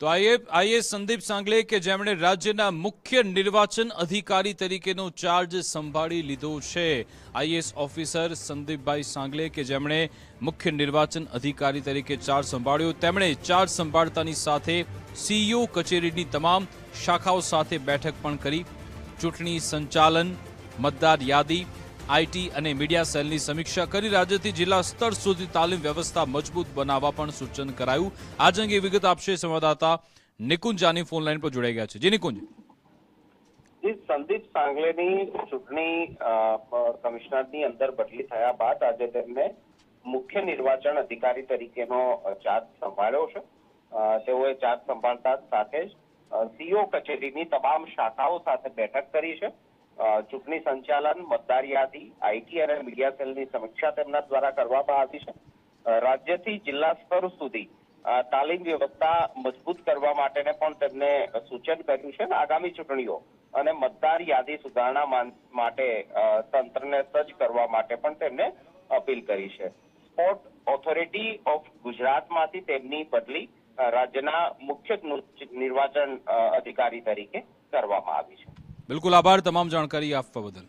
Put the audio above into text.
તો આઈએએસ સંદીપ સાંગલે કે જેમણે રાજ્યના મુખ્ય નિર્વાચન અધિકારી તરીકેનો ચાર્જ સંભાળી લીધો છે। આઈએએસ ઓફિસર સંદીપભાઈ સાંગલે કે જેમણે મુખ્ય નિર્વાચન અધિકારી તરીકે ચાર્જ સંભાળ્યો, તેમણે ચાર્જ સંભાળતાની સાથે સીઈઓ કચેરીની તમામ શાખાઓ સાથે બેઠક પણ કરી। ચૂંટણી સંચાલન, મતદાર યાદી, આઈટી અને મીડિયા સેલની સમીક્ષા કરી રાજ્યથી જિલ્લા સ્તર સુધી તાલીમ વ્યવસ્થા મજબૂત બનાવવા પણ સૂચન કરાયું। આજ અંગે વિગત આપશે સંવાદદાતા નિકુંજ જાની ફોન લાઈન પર જોડાઈ ગયા છે। જી નિકુંજ। સંદીપ સાંગલેની ચૂંટણી કમિશનરની અંદર બદલી થયા બાદ આજે તેમને મુખ્ય નિર્વાચન અધિકારી તરીકેનો ચાર્જ સંભાળ્યો છે। તેઓએ ચાર્જ સંભાળતા સાથે જ સીઓ કચેરીની તમામ શાખાઓ સાથે બેઠક કરી છે। ચૂંટણી સંચાલન, મતદાર યાદી, આઈટી અને મીડિયા સેલની સમીક્ષા તેમના દ્વારા કરવામાં આવી છે। રાજ્યથી જિલ્લા સ્તર સુધી તાલીમ વ્યવસ્થા મજબૂત કરવા માટેને પણ તેમને સૂચન કર્યું છે। આગામી ચૂંટણીઓ અને મતદાર યાદી સુધારણા માટે તંત્રને સજ્જ કરવા માટે પણ તેમને અપીલ કરી છે। સ્પોર્ટ ઓથોરિટી ઓફ ગુજરાતમાંથી તેમની બદલી રાજ્યના મુખ્ય નિર્વાચન અધિકારી તરીકે કરવામાં આવી છે। બિલકુલ, આભાર તમામ જાણકારી આપવા બદલ।